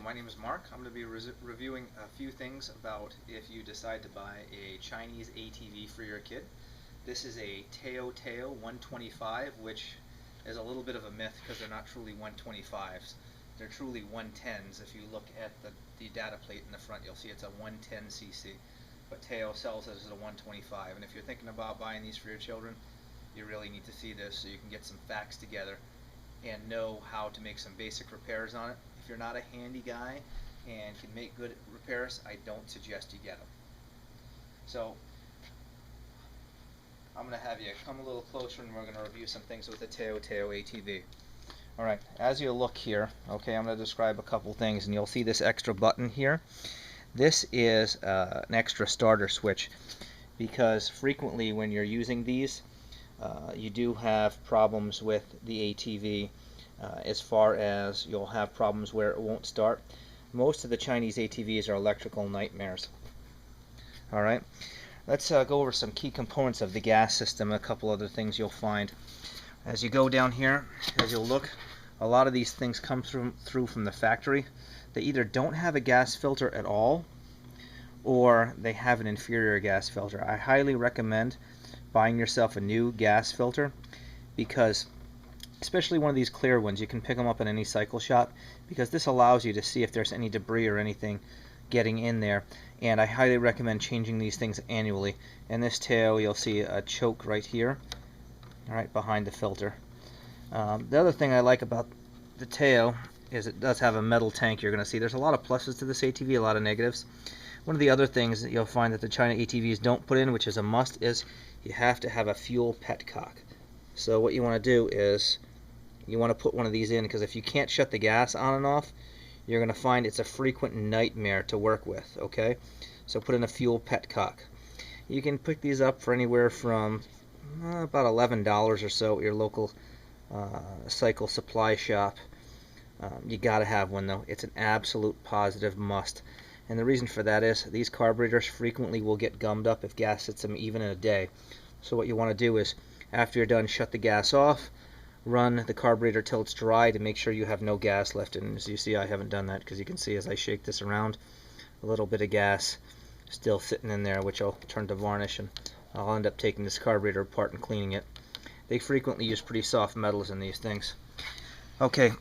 my name is Mark. I'm going to be reviewing a few things about if you decide to buy a Chinese ATV for your kid. This is a Taotao 125, which is a little bit of a myth because they're not truly 125s. They're truly 110s. If you look at the data plate in the front, you'll see it's a 110cc. But Tao sells it as a 125. And if you're thinking about buying these for your children, you really need to see this so you can get some facts together and know how to make some basic repairs on it. If you're not a handy guy and can make good repairs, I don't suggest you get them. So I'm going to have you come a little closer and we're going to review some things with the Taotao ATV. Alright, as you look here, okay, I'm going to describe a couple things, and you'll see this extra button here. This is an extra starter switch, because frequently when you're using these, you do have problems with the ATV as far as you'll have problems where it won't start. Most of the Chinese ATVs are electrical nightmares. Alright, let's go over some key components of the gas system and a couple other things you'll find. As you go down here, as you'll look, a lot of these things come through from the factory. They either don't have a gas filter at all, or they have an inferior gas filter. I highly recommend buying yourself a new gas filter, because especially one of these clear ones, you can pick them up in any cycle shop, because this allows you to see if there's any debris or anything getting in there. And I highly recommend changing these things annually. In this tail, you'll see a choke right here, right behind the filter. The other thing I like about the tail is it does have a metal tank. You're going to see there's a lot of pluses to this ATV, a lot of negatives. One of the other things that you'll find that the China ATVs don't put in, which is a must, is you have to have a fuel petcock. So what you want to do is you want to put one of these in, because if you can't shut the gas on and off, you're going to find it's a frequent nightmare to work with. Okay, so put in a fuel petcock. You can pick these up for anywhere from about $11 or so at your local cycle supply shop. You gotta have one though. It's an absolute positive must. And the reason for that is these carburetors frequently will get gummed up if gas hits them even in a day. So what you want to do is, after you're done, shut the gas off, run the carburetor till it's dry to make sure you have no gas left. And as you see, I haven't done that, because you can see as I shake this around, a little bit of gas still sitting in there, which I'll turn to varnish, and I'll end up taking this carburetor apart and cleaning it. They frequently use pretty soft metals in these things. Okay,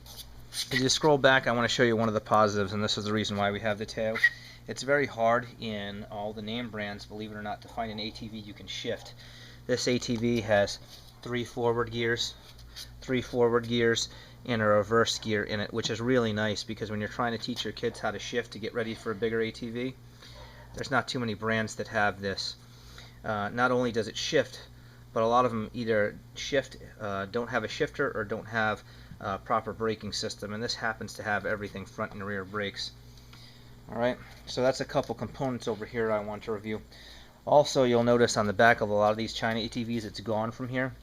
as you scroll back, I want to show you one of the positives, and this is the reason why we have the Tao. It's very hard in all the name brands, believe it or not, to find an ATV you can shift. This ATV has 3 forward gears, and a reverse gear in it, which is really nice, because when you're trying to teach your kids how to shift to get ready for a bigger ATV, there's not too many brands that have this. Not only does it shift, but a lot of them either shift, don't have a shifter, or don't have a proper braking system, and this happens to have everything, front and rear brakes. Alright, so that's a couple components over here I want to review. Also, you'll notice on the back of a lot of these China ATVs, it's gone from here,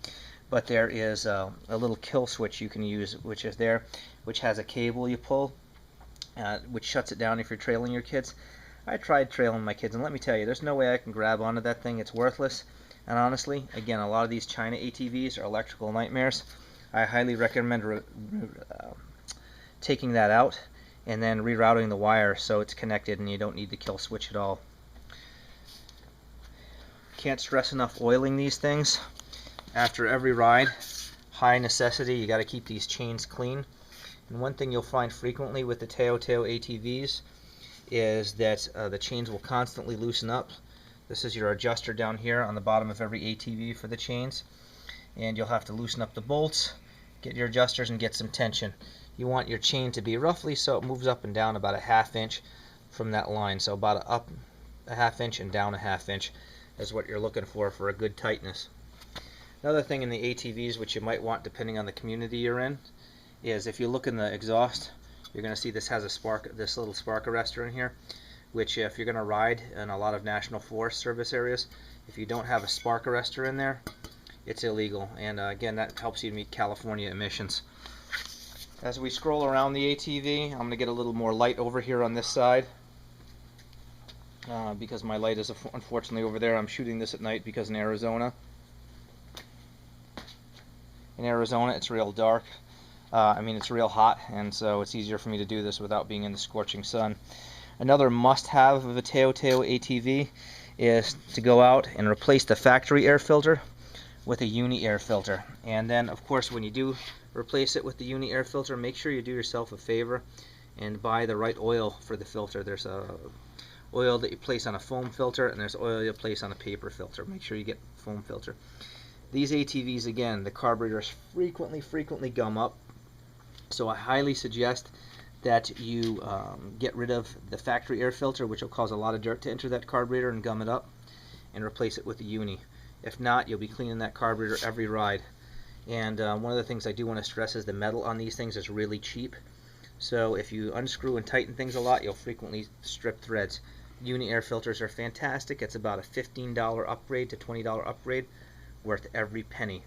but there is a little kill switch you can use, which is there, which has a cable you pull, which shuts it down if you're trailing your kids. I tried trailing my kids, and let me tell you, there's no way I can grab onto that thing. It's worthless. And honestly, again, a lot of these China ATVs are electrical nightmares. I highly recommend taking that out and then rerouting the wire so it's connected and you don't need the kill switch at all. Can't stress enough oiling these things. After every ride, high necessity, you got to keep these chains clean. And one thing you'll find frequently with the Taotao ATVs is that the chains will constantly loosen up. This is your adjuster down here on the bottom of every ATV for the chains, and you'll have to loosen up the bolts, get your adjusters, and get some tension. You want your chain to be roughly so it moves up and down about a ½ inch from that line. So about up a ½ inch and down a ½ inch is what you're looking for a good tightness. Another thing in the ATVs which you might want, depending on the community you're in, is if you look in the exhaust, you're going to see this has a this little spark arrestor in here, which if you're going to ride in a lot of National Forest Service areas, if you don't have a spark arrestor in there, it's illegal. And again, that helps you meet California emissions. As we scroll around the ATV, I'm going to get a little more light over here on this side, because my light is unfortunately over there. I'm shooting this at night because in Arizona it's real dark. I mean, it's real hot, and so it's easier for me to do this without being in the scorching sun. Another must-have of a Taotao ATV is to go out and replace the factory air filter with a uni air filter. And then, of course, when you do replace it with the uni air filter, make sure you do yourself a favor and buy the right oil for the filter. There's a oil that you place on a foam filter, and there's oil you place on a paper filter. Make sure you get foam filter. These ATVs, again, the carburetors frequently gum up, so I highly suggest that you get rid of the factory air filter, which will cause a lot of dirt to enter that carburetor and gum it up, and replace it with a uni. If not, you'll be cleaning that carburetor every ride. And one of the things I do want to stress is the metal on these things is really cheap. So if you unscrew and tighten things a lot, you'll frequently strip threads. Uni air filters are fantastic. It's about a $15 upgrade to $20 upgrade, worth every penny.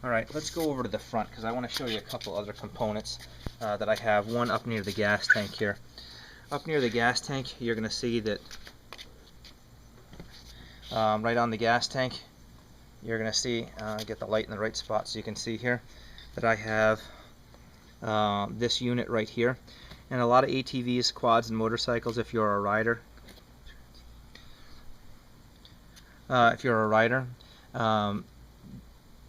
Alright, let's go over to the front because I want to show you a couple other components that I have. One up near the gas tank here. Up near the gas tank, you're going to see that right on the gas tank, you're going to see, get the light in the right spot so you can see here, that I have this unit right here. And a lot of ATVs, quads, and motorcycles, if you're a rider,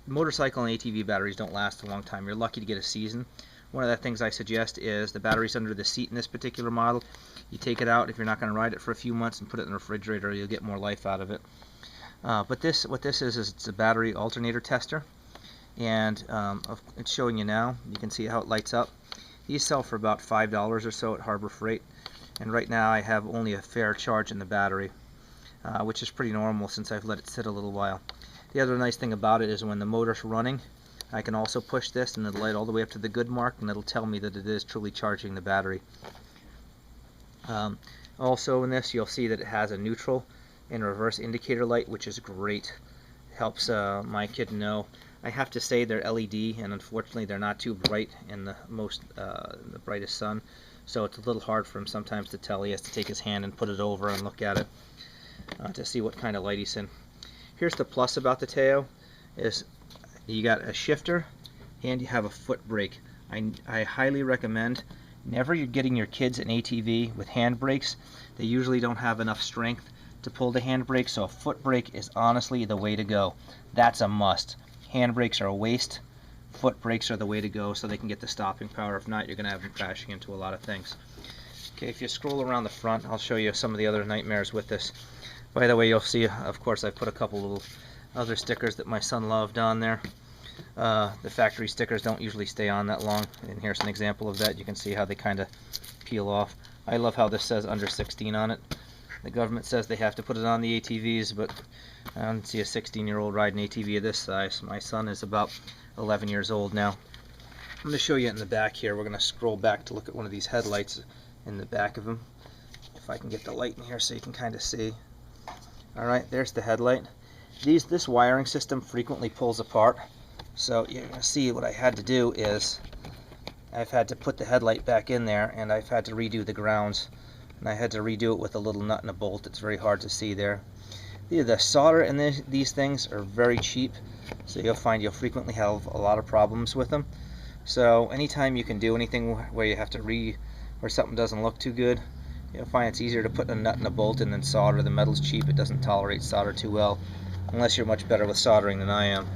motorcycle and ATV batteries don't last a long time. You're lucky to get a season. One of the things I suggest is the batteries under the seat in this particular model. You take it out if you're not going to ride it for a few months and put it in the refrigerator. You'll get more life out of it. But what this is it's a battery alternator tester, and it's showing you now. You can see how it lights up. These sell for about $5 or so at Harbor Freight, and right now I have only a fair charge in the battery, which is pretty normal since I've let it sit a little while. The other nice thing about it is when the motor's running, I can also push this and it'll light all the way up to the good mark, and it'll tell me that it is truly charging the battery. Also in this, you'll see that it has a neutral and reverse indicator light, which is great. It helps my kid know. I have to say they're LED, and unfortunately they're not too bright in the brightest sun, so it's a little hard for him sometimes to tell. He has to take his hand and put it over and look at it to see what kind of light he's in. Here's the plus about the Tao, is you got a shifter and you have a foot brake. I highly recommend never you're getting your kids an ATV with hand brakes. They usually don't have enough strength to pull the hand brake, so a foot brake is honestly the way to go. That's a must. Hand brakes are a waste. Foot brakes are the way to go so they can get the stopping power. If not, you're going to have them crashing into a lot of things. Okay, if you scroll around the front, I'll show you some of the other nightmares with this. By the way, you'll see, of course, I put a couple little other stickers that my son loved on there. The factory stickers don't usually stay on that long, and here's an example of that. You can see how they kind of peel off. I love how this says under 16 on it. The government says they have to put it on the ATVs, but I don't see a 16-year-old riding an ATV of this size. My son is about 11 years old now. I'm going to show you it in the back here. We're going to scroll back to look at one of these headlights in the back of them. If I can get the light in here so you can kind of see. Alright, there's the headlight. This wiring system frequently pulls apart, so you're going to see what I had to do is I've had to put the headlight back in there, and I've had to redo the grounds, and I had to redo it with a little nut and a bolt. It's very hard to see there. The solder in these things are very cheap, so you'll find you'll frequently have a lot of problems with them. So anytime you can do anything where you have to where something doesn't look too good, you'll find it's easier to put a nut and a bolt in than solder. The metal's cheap, it doesn't tolerate solder too well, unless you're much better with soldering than I am.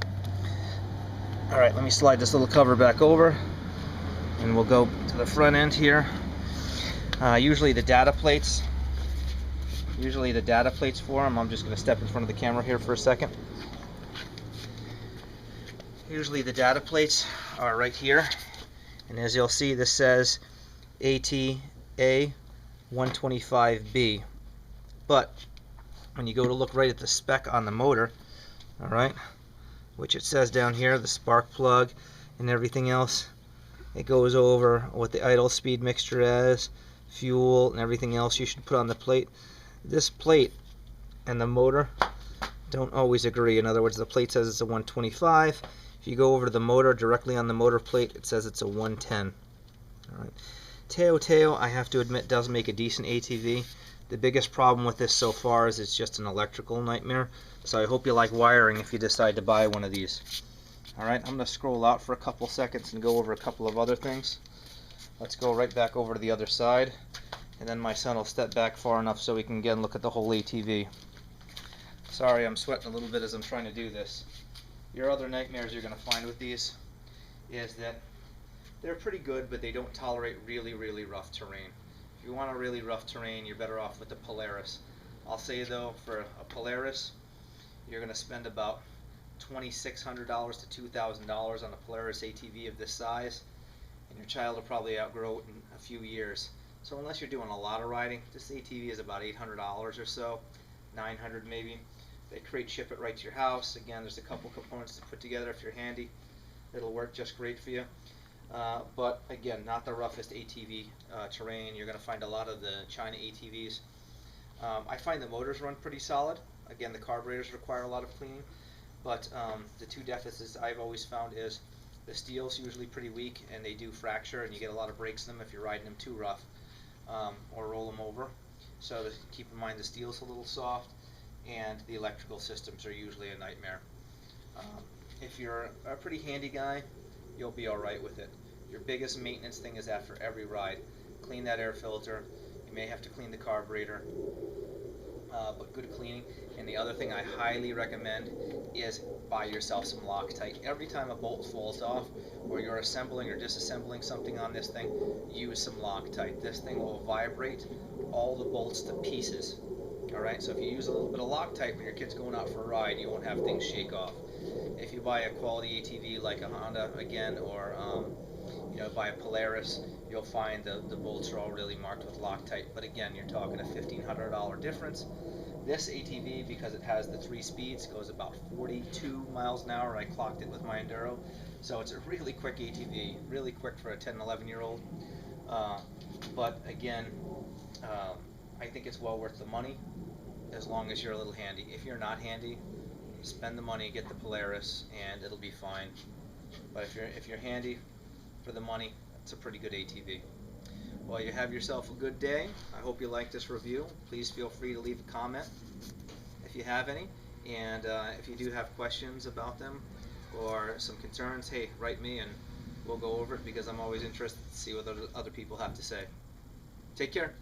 Alright, let me slide this little cover back over, and we'll go to the front end here. Usually the data plates for them, I'm just going to step in front of the camera here for a second. Usually the data plates are right here, and as you'll see, this says ATA 125B, but when you go to look right at the spec on the motor, alright, which it says down here, the spark plug and everything else, it goes over what the idle speed mixture is, fuel, and everything else you should put on the plate. This plate and the motor don't always agree. In other words, the plate says it's a 125. If you go over to the motor, directly on the motor plate, it says it's a 110. Alright. Taotao, I have to admit, does make a decent ATV. The biggest problem with this so far is it's just an electrical nightmare. So I hope you like wiring if you decide to buy one of these. Alright, I'm going to scroll out for a couple seconds and go over a couple of other things. Let's go right back over to the other side, and then my son will step back far enough so we can again look at the whole ATV. Sorry, I'm sweating a little bit as I'm trying to do this. Your other nightmares you're going to find with these is that they're pretty good, but they don't tolerate really, really rough terrain. If you want a really rough terrain, you're better off with the Polaris. I'll say though, for a Polaris, you're going to spend about $2,600 to $2,000 on a Polaris ATV of this size, and your child will probably outgrow it in a few years. So unless you're doing a lot of riding, this ATV is about $800 or so, $900 maybe. They crate ship it right to your house. Again, there's a couple components to put together. If you're handy, it'll work just great for you. But again, not the roughest ATV terrain. You're going to find a lot of the China ATVs. I find the motors run pretty solid. Again, the carburetors require a lot of cleaning. But the two deficits I've always found is the steel's usually pretty weak, and they do fracture, and you get a lot of breaks in them if you're riding them too rough or roll them over. So keep in mind the steel's a little soft, and the electrical systems are usually a nightmare. If you're a pretty handy guy, you'll be alright with it. Your biggest maintenance thing is after every ride. Clean that air filter. You may have to clean the carburetor, but good cleaning. And the other thing I highly recommend is buy yourself some Loctite. Every time a bolt falls off, or you're assembling or disassembling something on this thing, use some Loctite. This thing will vibrate all the bolts to pieces. Alright, so if you use a little bit of Loctite when your kid's going out for a ride, you won't have things shake off. If you buy a quality ATV like a Honda again, or buy a Polaris, you'll find the bolts are all really marked with Loctite. But again, you're talking a $1,500 difference. This ATV, because it has the 3 speeds, goes about 42 miles an hour. I clocked it with my Enduro. So it's a really quick ATV, really quick for a 10, 11-year-old. But again, I think it's well worth the money as long as you're a little handy. If you're not handy, spend the money, get the Polaris, and it'll be fine. But if you're handy for the money, it's a pretty good ATV. Well, you have yourself a good day. I hope you liked this review. Please feel free to leave a comment if you have any. And if you do have questions about them or some concerns, hey, write me and we'll go over it, because I'm always interested to see what other people have to say. Take care.